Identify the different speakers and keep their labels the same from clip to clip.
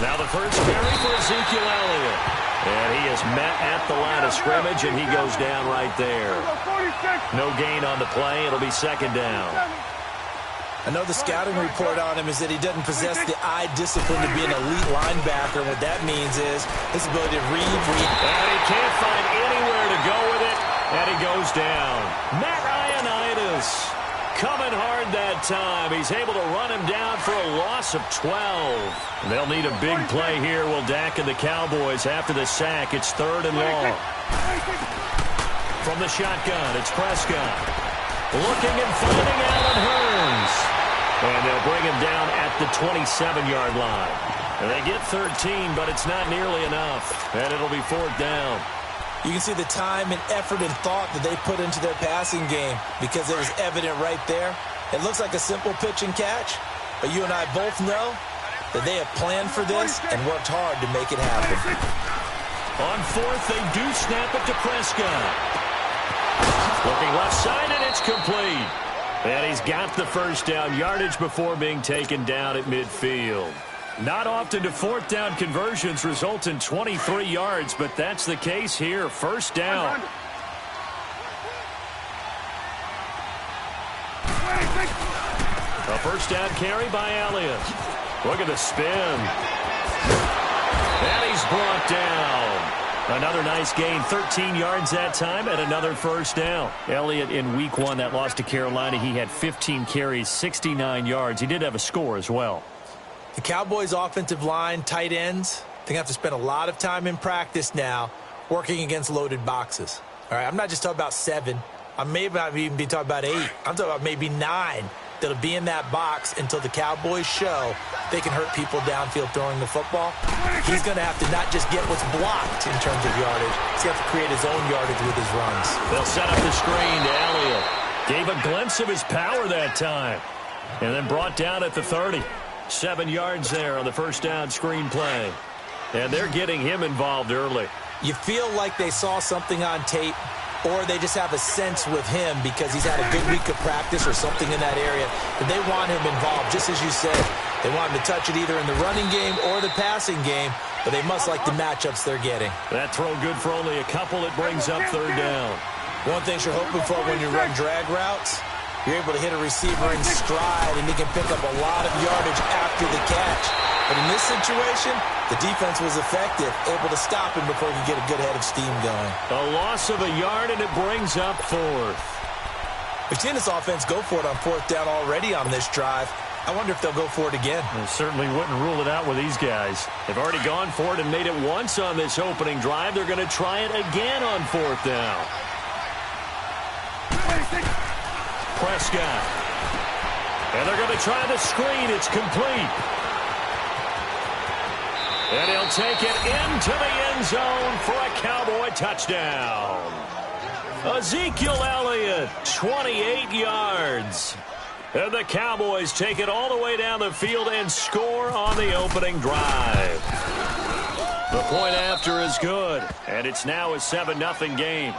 Speaker 1: Now the first carry for Ezekiel Elliott. And he is met at the line of scrimmage, and he goes down right there. No gain on the play. It'll be second down.
Speaker 2: I know the scouting report on him is that he doesn't possess the eye discipline to be an elite linebacker. What that means is his ability to read.
Speaker 1: And he can't find anywhere to go with it, and he goes down. Matt Ioannidis coming hard that time. He's able to run him down for a loss of 12. They'll need a big play here. Will Dak and the Cowboys after the sack. It's third and long. From the shotgun, it's Prescott. Looking and finding Allen Hurns. And they'll bring him down at the 27-yard line. And they get 13, but it's not nearly enough. And it'll be fourth down.
Speaker 2: You can see the time and effort and thought that they put into their passing game because it was evident right there. It looks like a simple pitch and catch, but you and I both know that they have planned for this and worked hard to make it happen.
Speaker 1: On fourth, they do snap it to Prescott. Looking left side, and it's complete. And he's got the first down yardage before being taken down at midfield. Not often do fourth down conversions result in 23 yards, but that's the case here. First down. A first down carry by Elliott. Look at the spin. And he's brought down. Another nice gain, 13 yards that time, and another first down. Elliott in week one, that loss to Carolina, he had 15 carries, 69 yards. He did have a score as well.
Speaker 2: The Cowboys' offensive line, tight ends, they have to spend a lot of time in practice now working against loaded boxes. All right, I'm not just talking about 7. I may not even be talking about 8. I'm talking about maybe 9 that'll be in that box until the Cowboys show they can hurt people downfield throwing the football. He's going to have to not just get what's blocked in terms of yardage. He's going to have to create his own yardage with his runs.
Speaker 1: They'll set up the screen to Elliott. Gave a glimpse of his power that time. And then brought down at the 30. 7 yards there on the first down screen play. And they're getting him involved early.
Speaker 2: You feel like they saw something on tape, or they just have a sense with him because he's had a good week of practice or something in that area, that they want him involved, just as you said. They want him to touch it either in the running game or the passing game, but they must like the matchups they're getting.
Speaker 1: That throw good for only a couple. It brings up third down.
Speaker 2: One thing you're hoping for when you run drag routes, you're able to hit a receiver in stride, and he can pick up a lot of yardage after the catch. But in this situation, the defense was effective, able to stop him before he could get a good head of steam going.
Speaker 1: A loss of a yard, and it brings up fourth.
Speaker 2: We've seen this offense go for it on fourth down already on this drive. I wonder if they'll go for it again.
Speaker 1: I certainly wouldn't rule it out with these guys. They've already gone for it and made it once on this opening drive. They're going to try it again on fourth down. Prescott. And they're going to try the screen. It's complete. And he'll take it into the end zone for a Cowboy touchdown. Ezekiel Elliott, 28 yards. And the Cowboys take it all the way down the field and score on the opening drive. The point after is good, and it's now a 7-0 game.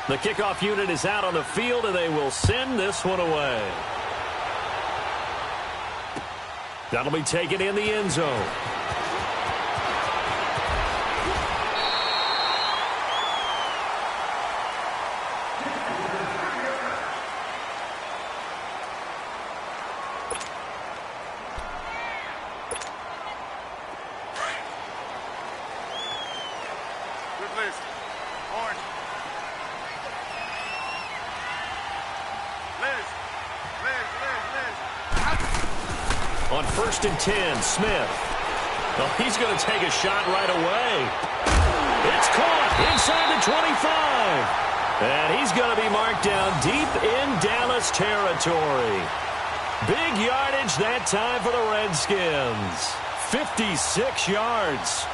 Speaker 1: The kickoff unit is out on the field, and they will send this one away. That'll be taken in the end zone. On 1st and 10, Smith. Well, he's going to take a shot right away. It's caught inside the 25. And he's going to be marked down deep in Dallas territory. Big yardage that time for the Redskins. 56 yards.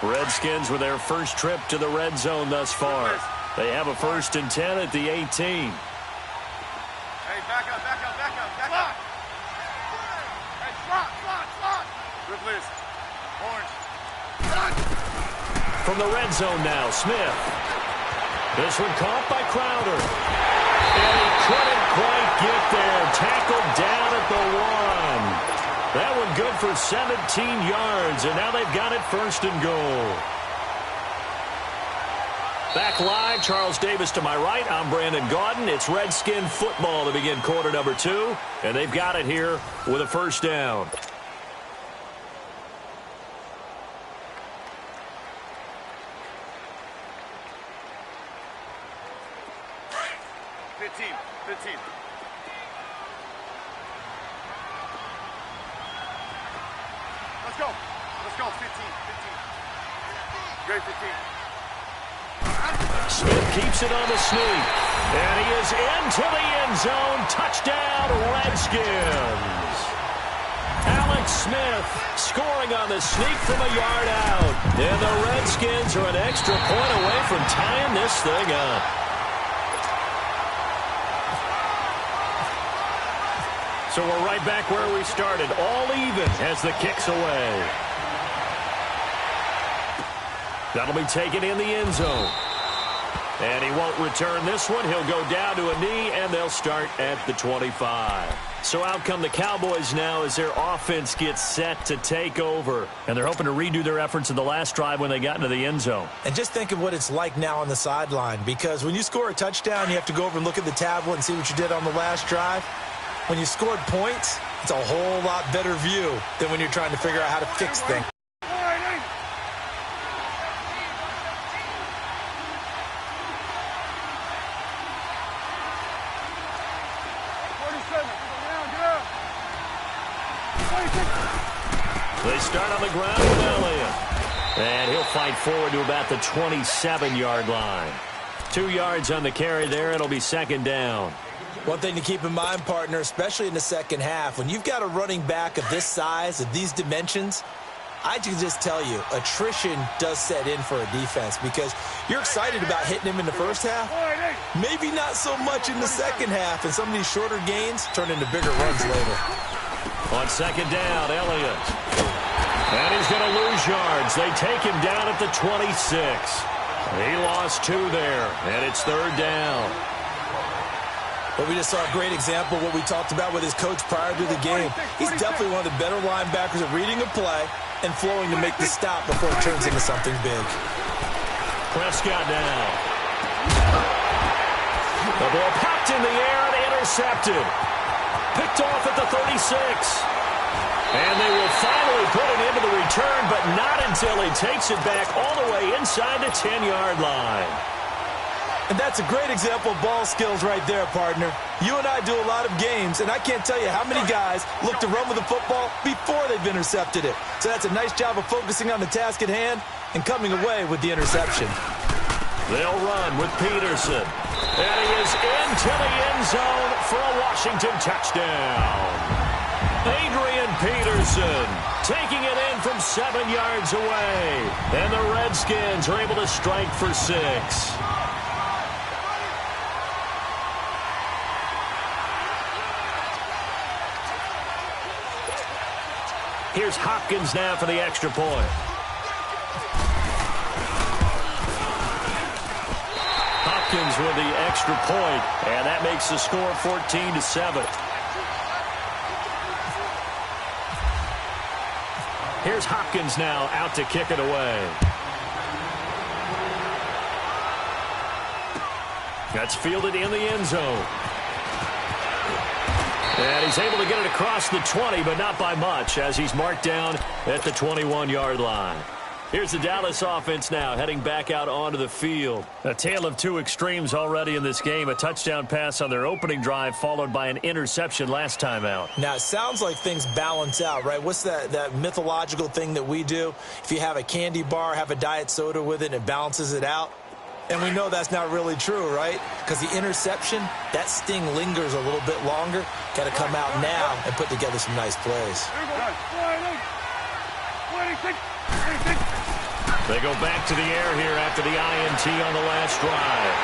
Speaker 1: Redskins with their first trip to the red zone thus far. They have a 1st and 10 at the 18.
Speaker 3: Hey, back up. Hey, slot. Good list. Orange.
Speaker 1: From the red zone now, Smith. This one caught by Crowder. And he couldn't quite get there. Tackled down at the 1. That one good for 17 yards, and now they've got it 1st and goal. Back live, Charles Davis to my right. I'm Brandon Gaudin. It's Redskin football to begin quarter number 2, and they've got it here with a 1st down.
Speaker 3: Let's go, 15. Great 15.
Speaker 1: Smith keeps it on the sneak. And he is into the end zone. Touchdown, Redskins. Alex Smith scoring on the sneak from a yard out. And the Redskins are an extra point away from tying this thing up. So we're right back where we started, all even as the kick's away. That'll be taken in the end zone. And he won't return this one. He'll go down to a knee, and they'll start at the 25. So out come the Cowboys now as their offense gets set to take over. And they're hoping to redo their efforts in the last drive when they got into the end zone.
Speaker 2: And just think of what it's like now on the sideline, because when you score a touchdown, you have to go over and look at the tablet and see what you did on the last drive. When you scored points, it's a whole lot better view than when you're trying to figure out how to fix things.
Speaker 1: They start on the ground with Elliott. And he'll fight forward to about the 27-yard line. 2 yards on the carry there. It'll be 2nd down.
Speaker 2: One thing to keep in mind, partner, especially in the second half, when you've got a running back of this size, of these dimensions, I can just tell you, attrition does set in for a defense because you're excited about hitting him in the first half. Maybe not so much in the second half, and some of these shorter gains turn into bigger runs later.
Speaker 1: On 2nd down, Elliott. And he's going to lose yards. They take him down at the 26. He lost 2 there, and it's 3rd down.
Speaker 2: But we just saw a great example of what we talked about with his coach prior to the game. He's definitely one of the better linebackers at reading a play and flowing to make the stop before it turns into something big.
Speaker 1: Prescott now. The ball popped in the air and intercepted. Picked off at the 36. And they will finally put it into the return, but not until he takes it back all the way inside the 10-yard line.
Speaker 2: And that's a great example of ball skills right there, partner. You and I do a lot of games, and I can't tell you how many guys look to run with the football before they've intercepted it. So that's a nice job of focusing on the task at hand and coming away with the interception.
Speaker 1: They'll run with Peterson. And he is into the end zone for a Washington touchdown. Adrian Peterson taking it in from 7 yards away. And the Redskins are able to strike for 6. Here's Hopkins now for the extra point. Hopkins with the extra point, and that makes the score 14-7. Here's Hopkins now out to kick it away. That's fielded in the end zone. And he's able to get it across the 20, but not by much, as he's marked down at the 21-yard line. Here's the Dallas offense now, heading back out onto the field. A tale of 2 extremes already in this game. A touchdown pass on their opening drive, followed by an interception last time out.
Speaker 2: Now, it sounds like things balance out, right? What's that mythological thing that we do? If you have a candy bar, have a diet soda with it, and it balances it out. And we know that's not really true, right? Because the interception, that sting lingers a little bit longer. Got to come out now and put together some nice plays.
Speaker 1: They go back to the air here after the INT on the last drive.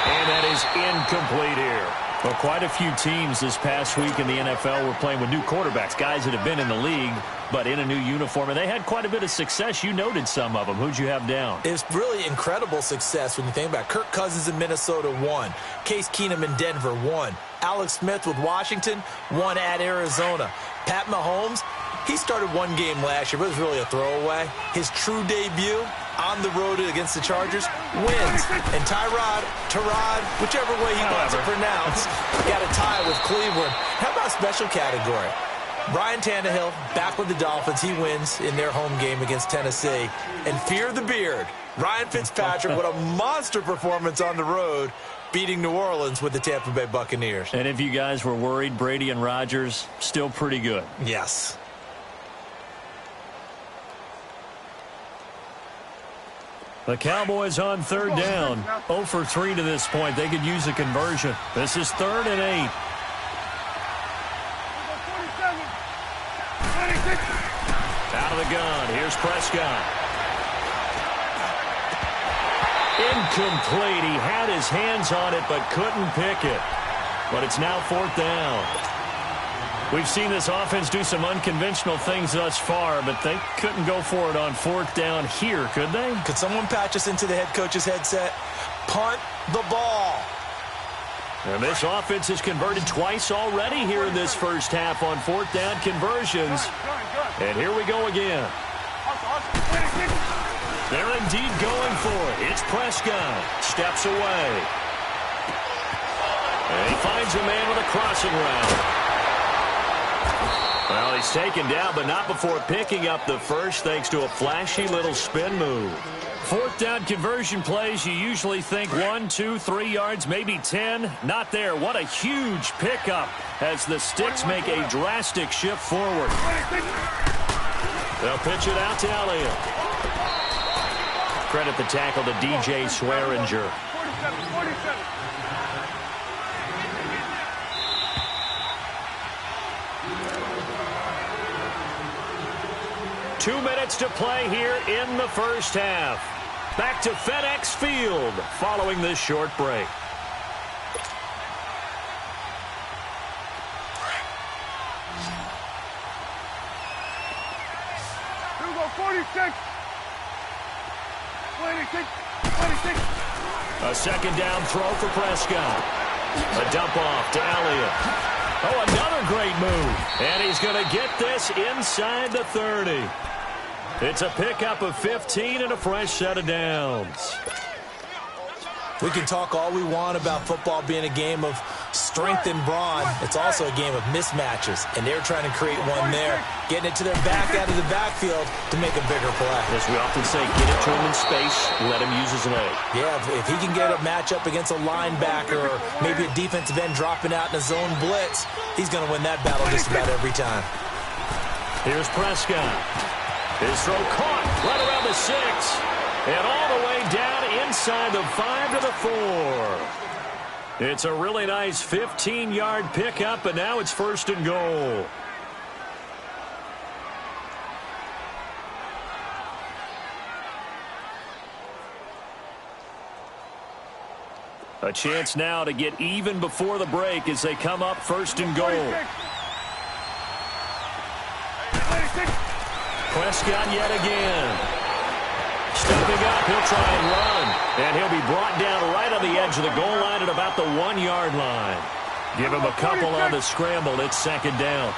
Speaker 1: And that is incomplete here. Well, quite a few teams this past week in the NFL were playing with new quarterbacks, guys that have been in the league, but in a new uniform. And they had quite a bit of success. You noted some of them. Who'd you have down?
Speaker 2: It's really incredible success when you think about it. Kirk Cousins in Minnesota, 1. Case Keenum in Denver, 1. Alex Smith with Washington, 1 at Arizona. Pat Mahomes, he started one game last year, but it was really a throwaway. His true debut on the road against the Chargers wins. And Tyrod, whichever way he wants it pronounced, got a tie with Cleveland. How about special category? Ryan Tannehill back with the Dolphins. He wins in their home game against Tennessee. And fear the beard, Ryan Fitzpatrick, what a monster performance on the road, beating New Orleans with the Tampa Bay Buccaneers.
Speaker 1: And if you guys were worried, Brady and Rodgers, still pretty good.
Speaker 2: Yes.
Speaker 1: The Cowboys on third down. 0 for 3 to this point. They could use a conversion. This is 3rd and 8. Out of the gun. Here's Prescott. Incomplete. He had his hands on it but couldn't pick it. But it's now 4th down. We've seen this offense do some unconventional things thus far, but they couldn't go for it on 4th down here, could they?
Speaker 2: Could someone patch us into the head coach's headset? Punt the ball.
Speaker 1: And this offense has converted twice already here in this first half on 4th down conversions. And here we go again. They're indeed going for it. It's Prescott. Steps away. And he finds a man with a crossing route. Well, he's taken down, but not before picking up the first thanks to a flashy little spin move. 4th down conversion plays, you usually think 1, 2, 3 yards, maybe 10. Not there. What a huge pickup as the Sticks make a drastic shift forward. They'll pitch it out to Elliott. Credit the tackle to DJ Swearinger.
Speaker 3: 47.
Speaker 1: 2 minutes to play here in the first half. Back to FedEx Field following this short break.
Speaker 3: Here we go, 46. 26.
Speaker 1: A second down throw for Prescott. A dump off to Elliott. Oh, another great move. And he's going to get this inside the 30. It's a pickup of 15 and a fresh set of downs.
Speaker 2: We can talk all we want about football being a game of strength and brawn. It's also a game of mismatches, and they're trying to create one there, getting it to their back out of the backfield to make a bigger play.
Speaker 1: As we often say, get it to him in space, let him use his leg.
Speaker 2: Yeah, if he can get a matchup against a linebacker or maybe a defensive end dropping out in a zone blitz, he's going to win that battle just about every time.
Speaker 1: Here's Prescott. His throw caught right around the 6. And all the way down inside the 5 to the 4. It's a really nice 15-yard pickup, and now it's 1st and goal. A chance now to get even before the break as they come up 1st and goal. Prescott yet again. Stepping up, he'll try and run. And he'll be brought down right on the edge of the goal line at about the 1-yard line. Give him a couple on the scramble. It's 2nd down.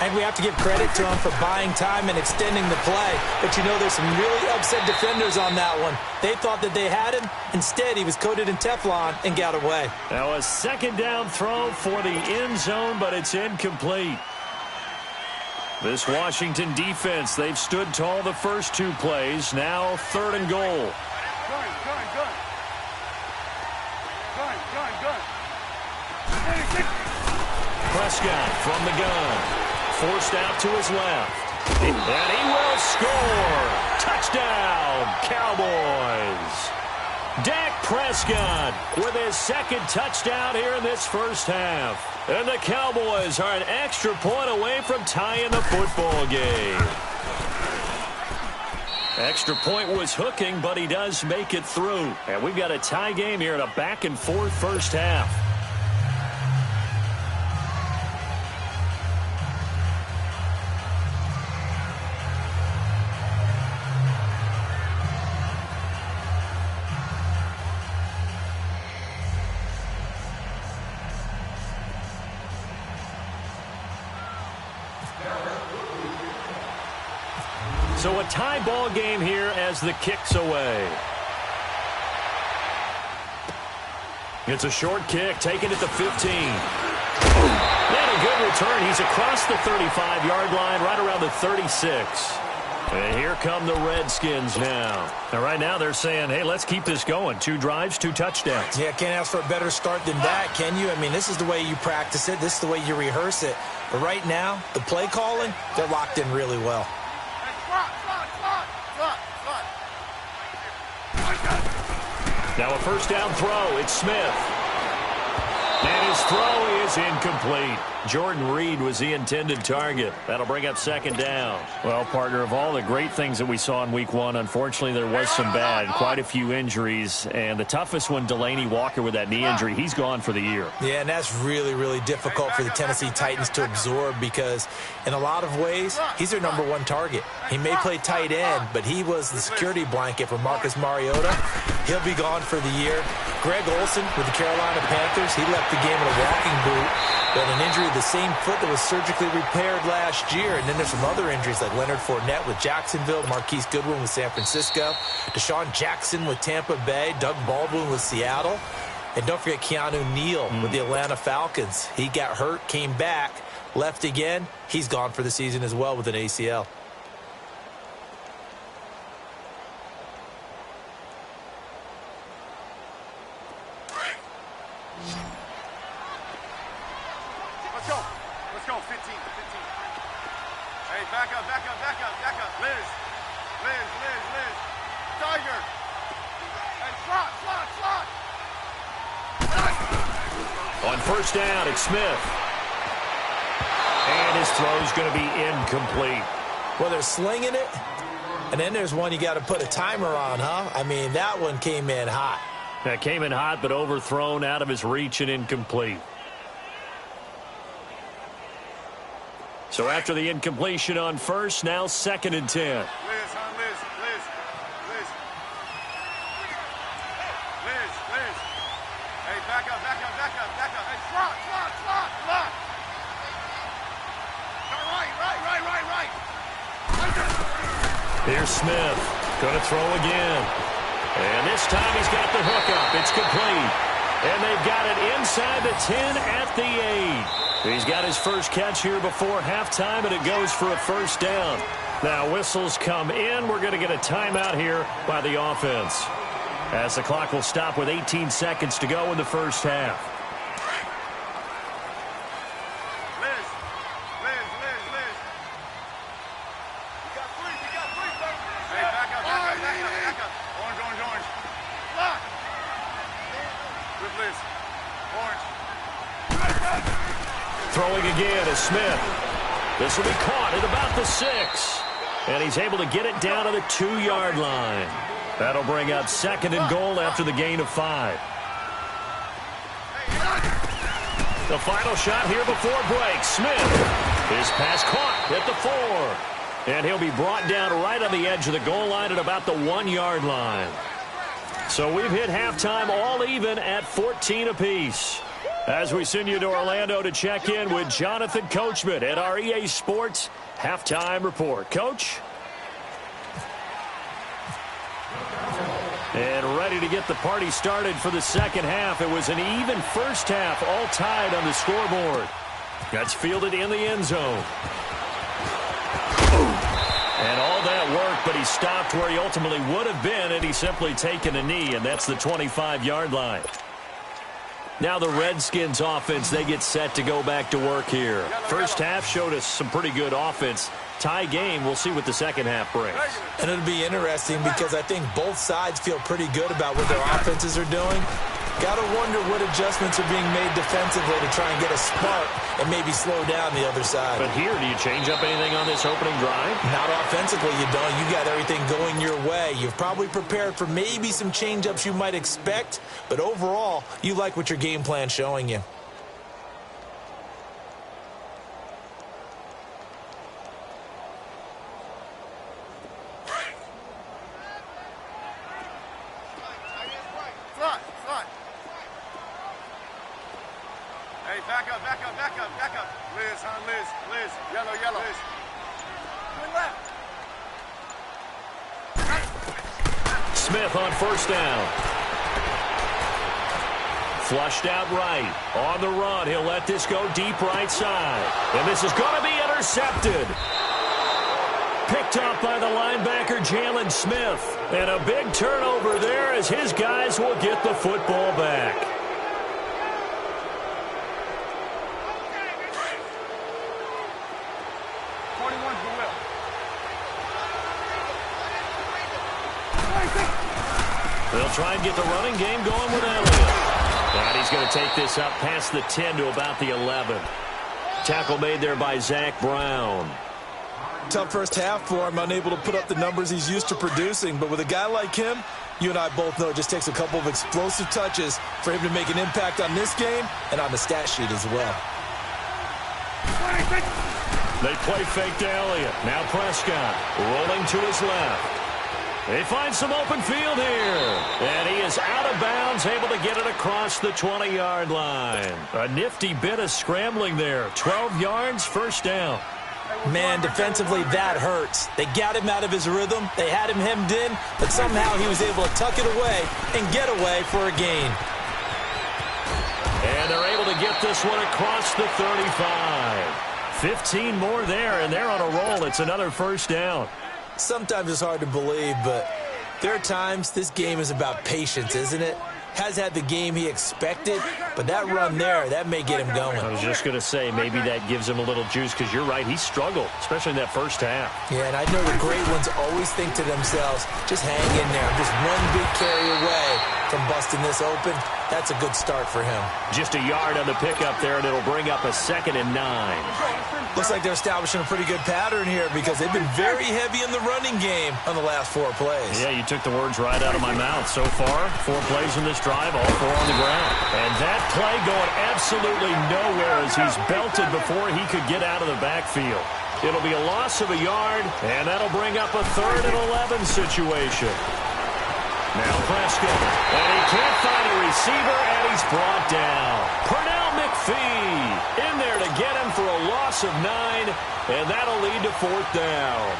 Speaker 2: And we have to give credit to him for buying time and extending the play. But, you know, there's some really upset defenders on that one. They thought that they had him. Instead, he was coated in Teflon and got away.
Speaker 1: Now a 2nd down throw for the end zone, but it's incomplete. This Washington defense, they've stood tall the first 2 plays. Now 3rd and goal.
Speaker 3: Gun.
Speaker 1: Prescott from the gun. Forced out to his left. And he will score. Touchdown, Cowboys. Dak Prescott with his second touchdown here in this first half. And the Cowboys are an extra point away from tying the football game. Extra point was hooking, but he does make it through. And we've got a tie game here in a back-and-forth first half. So a tie ball game here as the kick's away. It's a short kick, taken at the 15. And a good return. He's across the 35-yard line, right around the 36. And here come the Redskins now. And right now they're saying, hey, let's keep this going. 2 drives, 2 touchdowns.
Speaker 2: Yeah, can't ask for a better start than that, can you? I mean, this is the way you practice it. This is the way you rehearse it. But right now, the play calling, they're locked in really well.
Speaker 1: Now a first down throw. It's Smith. And his throw is incomplete. Jordan Reed was the intended target. That'll bring up second down.
Speaker 4: Well, partner, of all the great things that we saw in week 1, unfortunately there was some bad, quite a few injuries. And the toughest one, Delaney Walker with that knee injury, he's gone for the year.
Speaker 2: Yeah, and that's really, really difficult for the Tennessee Titans to absorb because in a lot of ways, he's their #1 target. He may play tight end, but he was the security blanket for Marcus Mariota. He'll be gone for the year. Greg Olsen with the Carolina Panthers, he left the game in a walking boot. But an injury to the same foot that was surgically repaired last year. And then there's some other injuries like Leonard Fournette with Jacksonville, Marquise Goodwin with San Francisco, Deshaun Jackson with Tampa Bay, Doug Baldwin with Seattle. And don't forget Keanu Neal with the Atlanta Falcons. He got hurt, came back, left again. He's gone for the season as well with an ACL.
Speaker 3: Let's go, 15. Hey, back up. Liz. Tiger. Hey, slot.
Speaker 1: On first down, it's Smith. And his throw's going to be incomplete.
Speaker 2: Well, they're slinging it, and then there's one you got to put a timer on, huh? I mean, that one came in hot.
Speaker 1: That came in hot, but overthrown, out of his reach, and incomplete. So after the incompletion on first, now 2nd and 10.
Speaker 3: Liz. Hey, back up. Hey, slot. Right.
Speaker 1: Here's Smith. Going to throw again. And this time he's got the hook up. It's complete. And they've got it inside the 10 at the 8. He's got his first catch here before halftime, and it goes for a first down. Now whistles come in. We're going to get a timeout here by the offense, as the clock will stop with 18 seconds to go in the first half.
Speaker 3: Liz. We got three, baby. Hey, back up. Orange. Lock. Good, Liz. Orange.
Speaker 1: Throwing again is Smith. This will be caught at about the 6. And he's able to get it down to the 2-yard line. That'll bring up 2nd and goal after the gain of 5. The final shot here before break. Smith. His pass caught at the 4. And he'll be brought down right on the edge of the goal line at about the 1-yard line. So we've hit halftime all even at 14 apiece. As we send you to Orlando to check in with Jonathan Coachman at our EA Sports Halftime Report. Coach? And ready to get the party started for the second half. It was an even first half, all tied on the scoreboard. That's fielded in the end zone. And all that work, but he stopped where he ultimately would have been had he simply taken a knee, and that's the 25-yard line. Now the Redskins offense, they get set to go back to work here. First half showed us some pretty good offense. Tie game, we'll see what the second half brings.
Speaker 2: And it'll be interesting because I think both sides feel pretty good about what their offenses are doing. Got to wonder what adjustments are being made defensively to try and get a spark and maybe slow down the other side.
Speaker 1: But here, do you change up anything on this opening drive?
Speaker 2: Not offensively, you don't. You got everything going your way. You've probably prepared for maybe some change-ups you might expect, but overall, you like what your game plan's showing you.
Speaker 3: Hey, back up. Liz, Liz. Yellow. Liz. Turn left.
Speaker 1: Smith on first down. Flushed out right. On the run, he'll let this go deep right side. And this is going to be intercepted. Picked up by the linebacker, Jalen Smith. And a big turnover there as his guys will get the football back. They'll try and get the running game going with Elliott. And he's going to take this up past the 10 to about the 11. Tackle made there by Zach Brown.
Speaker 2: Tough first half for him, unable to put up the numbers he's used to producing. But with a guy like him, you and I both know it just takes a couple of explosive touches for him to make an impact on this game and on the stat sheet as well.
Speaker 1: They play fake to Elliott. Now Prescott rolling to his left. They find some open field here. And he is out of bounds, able to get it across the 20-yard line. A nifty bit of scrambling there. 12 yards, first down.
Speaker 2: Man, defensively, that hurts. They got him out of his rhythm. They had him hemmed in, but somehow he was able to tuck it away and get away for a gain.
Speaker 1: And they're able to get this one across the 35. 15 more there, and they're on a roll. It's another first down.
Speaker 2: Sometimes it's hard to believe, but there are times this game is about patience, isn't it? Has had the game he expected, but that run there, that may get him going.
Speaker 1: I was just going to say, maybe that gives him a little juice, because you're right, he struggled, especially in that first half.
Speaker 2: Yeah, and I know the great ones always think to themselves, just hang in there. Just one big carry away from busting this open. That's a good start for him.
Speaker 1: Just a yard on the pickup there, and it'll bring up a 2nd and 9.
Speaker 2: Looks like they're establishing a pretty good pattern here because they've been very heavy in the running game on the last 4 plays.
Speaker 1: Yeah, you took the words right out of my mouth. So far, 4 plays in this drive, all 4 on the ground. And that play going absolutely nowhere as he's belted before he could get out of the backfield. It'll be a loss of a yard, and that'll bring up a 3rd and 11 situation. Now Prescott, and he can't find a receiver, and he's brought down. Pernell McPhee in there to get him for a loss of 9, and that'll lead to 4th down.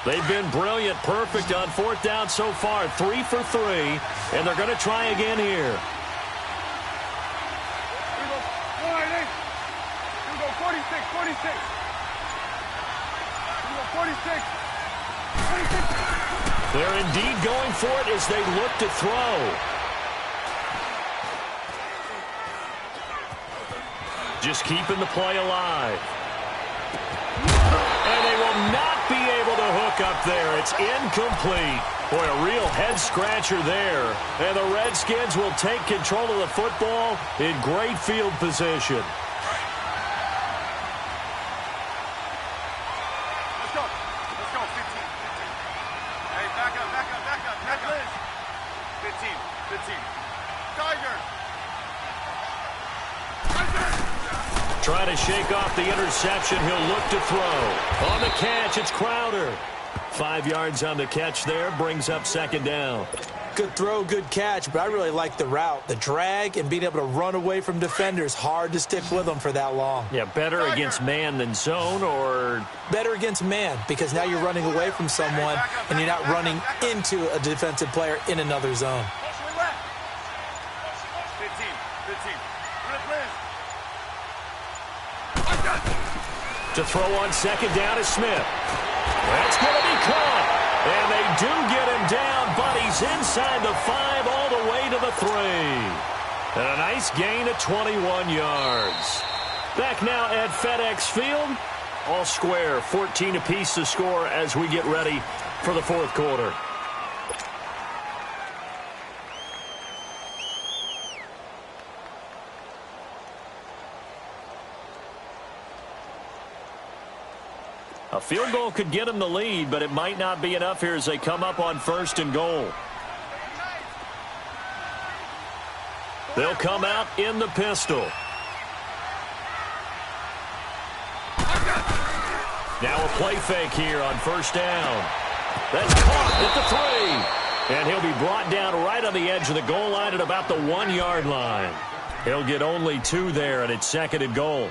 Speaker 1: They've been brilliant, perfect on 4th down so far, 3 for 3, and they're going to try again here.
Speaker 3: 46.
Speaker 1: They're indeed going for it as they look to throw. Just keeping the play alive. And they will not be able to hook up there. It's incomplete. Boy, a real head-scratcher there. And the Redskins will take control of the football in great field position. Trying to shake off the interception. He'll look to throw. On the catch, it's Crowder. 5 yards on the catch there. Brings up 2nd down.
Speaker 2: Good throw, good catch, but I really like the route. The drag and being able to run away from defenders. Hard to stick with them for that long.
Speaker 1: Yeah, better against man than zone, or?
Speaker 2: Better against man, because now you're running away from someone and you're not running into a defensive player in another zone.
Speaker 3: 15.
Speaker 1: To throw on second down is Smith. That's going to be caught. And they do get him down, but he's inside the 5 all the way to the 3. And a nice gain of 21 yards. Back now at FedEx Field. All square, 14 apiece to score as we get ready for the fourth quarter. A field goal could get them the lead, but it might not be enough here as they come up on 1st and goal. They'll come out in the pistol. Now a play fake here on 1st down. That's caught at the 3. And he'll be brought down right on the edge of the goal line at about the 1-yard line. He'll get only 2 there, and it's 2nd and goal.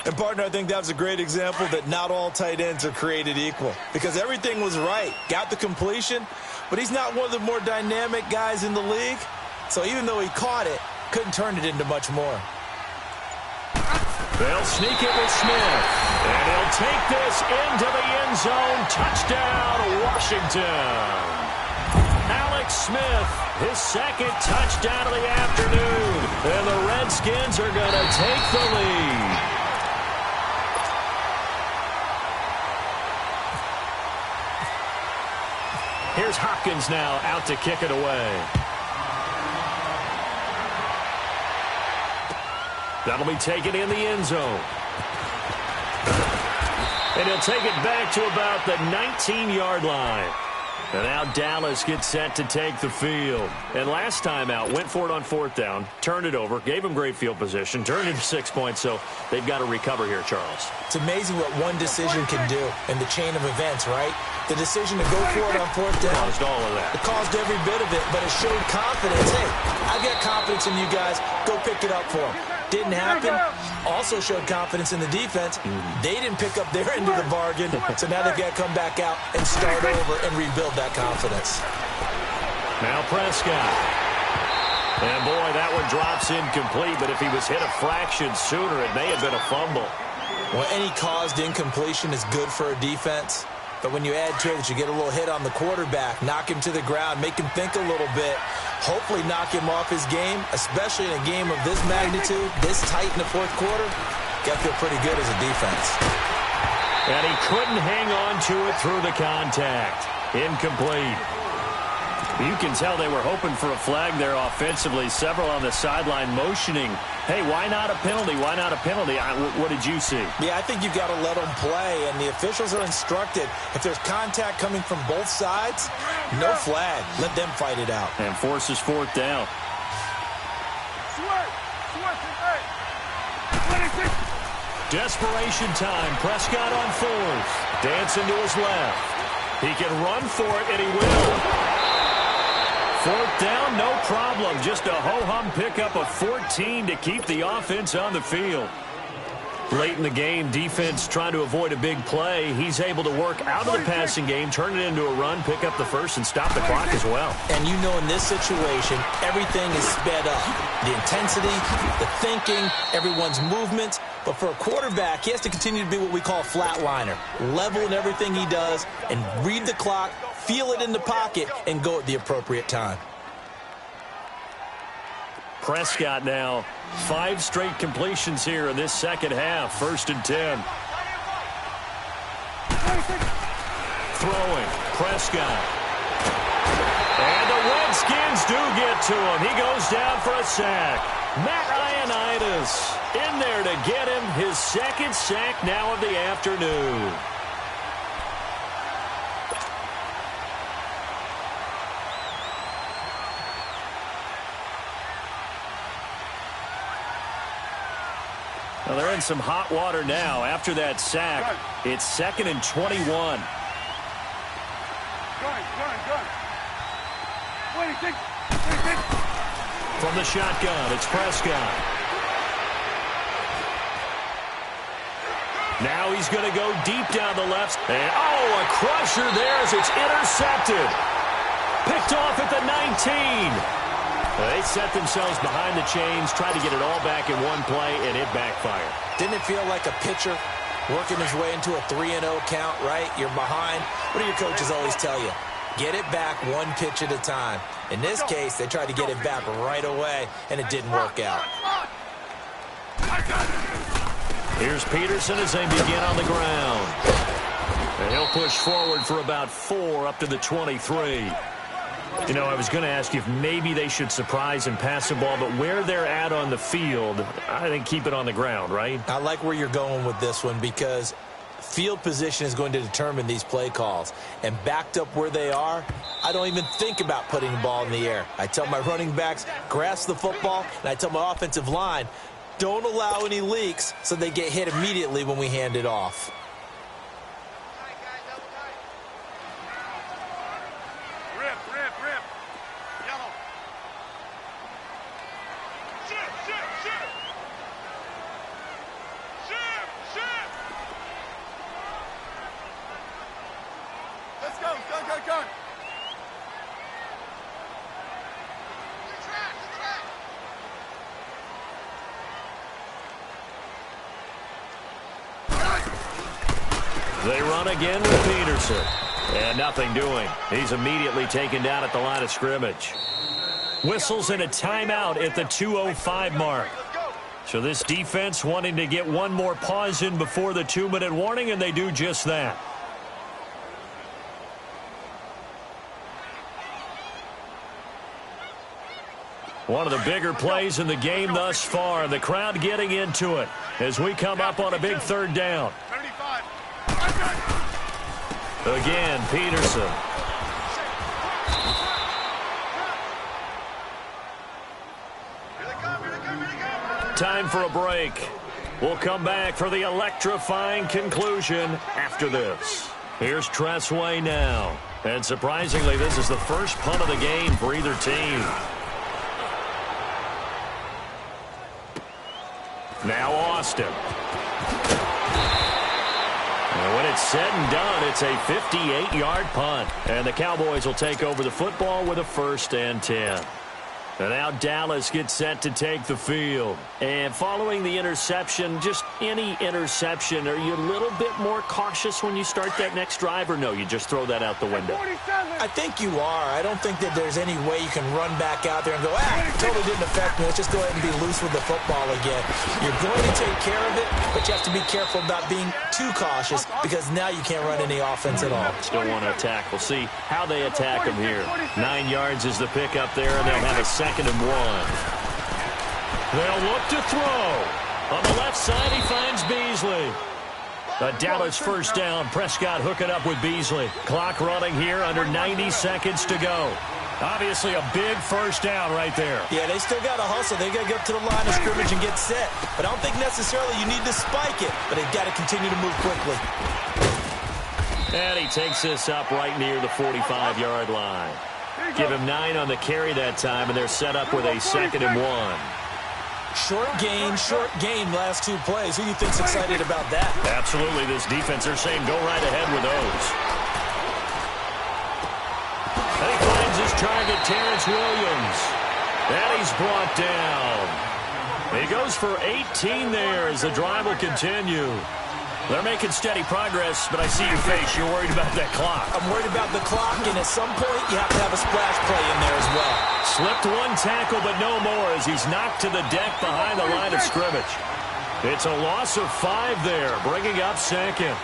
Speaker 2: And, partner, I think that was a great example that not all tight ends are created equal. Because everything was right. Got the completion, but he's not one of the more dynamic guys in the league. So even though he caught it, couldn't turn it into much more.
Speaker 1: They'll sneak it with Smith. And he'll take this into the end zone. Touchdown, Washington. Alex Smith, his 2nd touchdown of the afternoon. And the Redskins are going to take the lead. Here's Hopkins now out to kick it away. That'll be taken in the end zone. And he'll take it back to about the 19-yard line. And now Dallas gets set to take the field. And last time out, went for it on 4th down, turned it over, gave him great field position, turned it to 6 points, so they've got to recover here, Charles.
Speaker 2: It's amazing what one decision can do in the chain of events, right? The decision to go for it on 4th down.
Speaker 1: Caused all of that.
Speaker 2: It caused every bit of it, but it showed confidence. Hey, I've got confidence in you guys. Go pick it up for them. Didn't happen. Also showed confidence in the defense. They didn't pick up their end of the bargain, so now they've got to come back out and start over and rebuild that confidence.
Speaker 1: Now Prescott. And, boy, that one drops incomplete, but if he was hit a fraction sooner, it may have been a fumble.
Speaker 2: Well, any caused incompletion is good for a defense. But when you add to it that you get a little hit on the quarterback, knock him to the ground, make him think a little bit, hopefully knock him off his game, especially in a game of this magnitude, this tight in the 4th quarter, got to feel pretty good as a defense.
Speaker 1: And he couldn't hang on to it through the contact. Incomplete. You can tell they were hoping for a flag there offensively. Several on the sideline motioning. Hey, why not a penalty? Why not a penalty? What did you see?
Speaker 2: Yeah, I think you've got to let them play, and the officials are instructed. If there's contact coming from both sides, no flag. Let them fight it out.
Speaker 1: And forces 4th down. Desperation time. Prescott on 4th. Dancing to his left. He can run for it, and he will. 4th down, no problem. Just a ho-hum pickup of 14 to keep the offense on the field. Late in the game, defense trying to avoid a big play. He's able to work out of the passing game, turn it into a run, pick up the first, and stop the clock as well.
Speaker 2: And you know in this situation, everything is sped up. The intensity, the thinking, everyone's movement. But for a quarterback, he has to continue to be what we call a flatliner. Level in everything he does and read the clock, feel it in the pocket, and go at the appropriate time.
Speaker 1: Prescott now, 5 straight completions here in this second half. 1st and 10. Throwing, Prescott. And the Redskins do get to him. He goes down for a sack. Matt Ioannidis in there to get him his 2nd sack now of the afternoon. Well, they're in some hot water now. After that sack, it's 2nd and 21.
Speaker 3: Gun.
Speaker 1: From the shotgun, it's Prescott. Now he's going to go deep down the left. And, a crusher there as it's intercepted. Picked off at the 19. They set themselves behind the chains, tried to get it all back in one play, and it backfired.
Speaker 2: Didn't it feel like a pitcher working his way into a 3-0 count, right? You're behind. What do your coaches always tell you? Get it back one pitch at a time. In this case, they tried to get it back right away, and it didn't work out.
Speaker 1: Here's Peterson as they begin on the ground. And he'll push forward for about 4 up to the 23. You know, I was going to ask you if maybe they should surprise and pass the ball, but where they're at on the field, I think keep it on the ground, right?
Speaker 2: I like where you're going with this one because field position is going to determine these play calls. And backed up where they are, I don't even think about putting the ball in the air. I tell my running backs, grasp the football, and I tell my offensive line, don't allow any leaks so they get hit immediately when we hand it off.
Speaker 3: Go.
Speaker 1: They run again with Peterson. And nothing doing. He's immediately taken down at the line of scrimmage. Whistles in a timeout at the 2:05 mark. So this defense wanting to get one more pause in before the 2-minute warning, and they do just that. One of the bigger plays in the game thus far. The crowd getting into it as we come up on a big 3rd down. Again, Peterson. Time for a break. We'll come back for the electrifying conclusion after this. Here's Tressway now. And surprisingly, this is the first punt of the game for either team. Now Austin. And when it's said and done, it's a 58-yard punt. And the Cowboys will take over the football with a 1st and 10. And now Dallas gets set to take the field. And following the interception, just any interception, are you a little bit more cautious when you start that next drive, or no, you just throw that out the window?
Speaker 2: I think you are. I don't think that there's any way you can run back out there and go, totally didn't affect me. Let's just go ahead and be loose with the football again. You're going to take care of it, but you have to be careful about being too cautious because now you can't run any offense at all.
Speaker 1: Still want to attack. We'll see how they attack them here. 9 yards is the pick up there, and they'll have a 2nd and 1. They'll look to throw. On the left side, he finds Beasley. A Dallas 1st down. Prescott hooking up with Beasley. Clock running here, under 90 seconds to go. Obviously a big 1st down right there.
Speaker 2: Yeah, they still got to hustle. They got to get up to the line of scrimmage and get set. But I don't think necessarily you need to spike it, but they've got to continue to move quickly.
Speaker 1: And he takes this up right near the 45-yard line. Give him 9 on the carry that time, and they're set up with a 2nd and 1.
Speaker 2: Short gain last 2 plays. Who do you think's excited about that?
Speaker 1: Absolutely. This defense, they're saying go right ahead with those. And he finds his target, Terrence Williams. And he's brought down. He goes for 18 there as the drive will continue. They're making steady progress, but I see your face. You're worried about that clock.
Speaker 2: I'm worried about the clock, and at some point, you have to have a splash play in there as well.
Speaker 1: Slipped 1 tackle, but no more as he's knocked to the deck behind the line of scrimmage. It's a loss of 5 there, bringing up 2nd.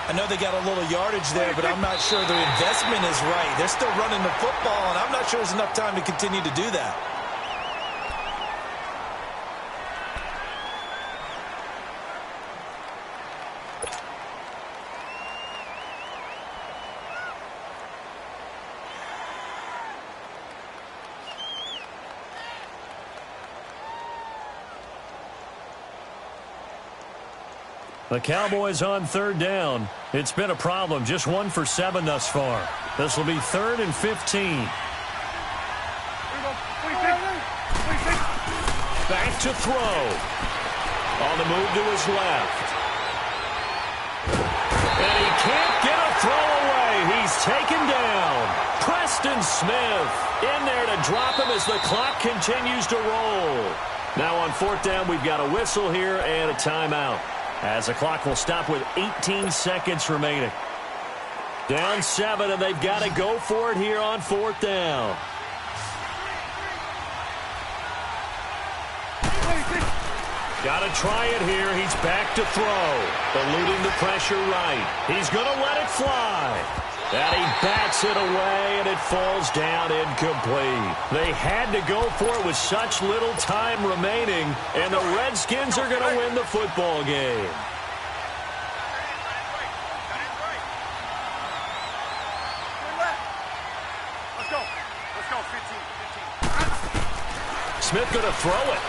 Speaker 2: I know they got a little yardage there, but I'm not sure their investment is right. They're still running the football, and I'm not sure there's enough time to continue to do that.
Speaker 1: The Cowboys on 3rd down. It's been a problem. Just 1 for 7 thus far. This will be 3rd and 15. Back to throw. On the move to his left. And he can't get a throw away. He's taken down. Preston Smith in there to drop him as the clock continues to roll. Now on fourth down, we've got a whistle here and a timeout, as the clock will stop with 18 seconds remaining. Down 7, and they've got to go for it here on fourth down. Got to try it here. He's back to throw. Eluding the pressure right. He's going to let it fly. And he bats it away, and it falls down incomplete. They had to go for it with such little time remaining, and the Redskins are going to win the football game.
Speaker 3: Let's go, 15.
Speaker 1: Smith going to throw it.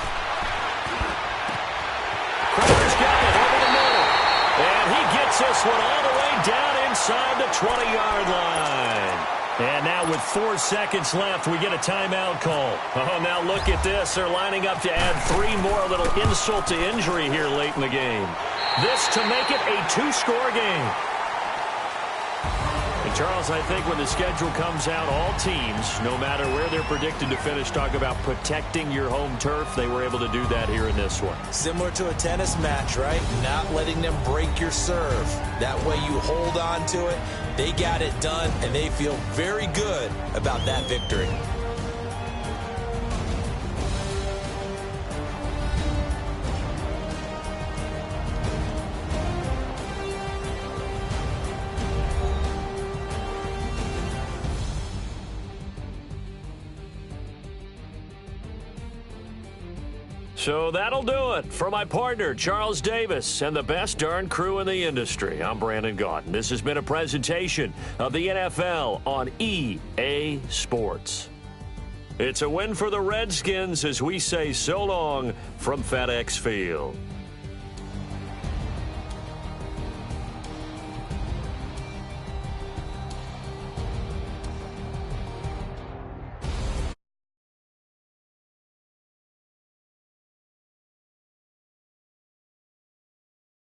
Speaker 1: Crowder's got it over the middle. And he gets this one all the way down inside the 20-yard line. And now with 4 seconds left, we get a timeout call. Oh, now look at this. They're lining up to add 3 more, a little insult to injury here late in the game. This to make it a 2-score game. And Charles, I think when the schedule comes out, all teams, no matter where they're predicted to finish, talk about protecting your home turf. They were able to do that here in this one.
Speaker 2: Similar to a tennis match, right? Not letting them break your serve. That way you hold on to it. They got it done, and they feel very good about that victory.
Speaker 1: So that'll do it for my partner, Charles Davis, and the best darn crew in the industry. I'm Brandon Gaudin. This has been a presentation of the NFL on EA Sports. It's a win for the Redskins as we say so long from FedEx Field.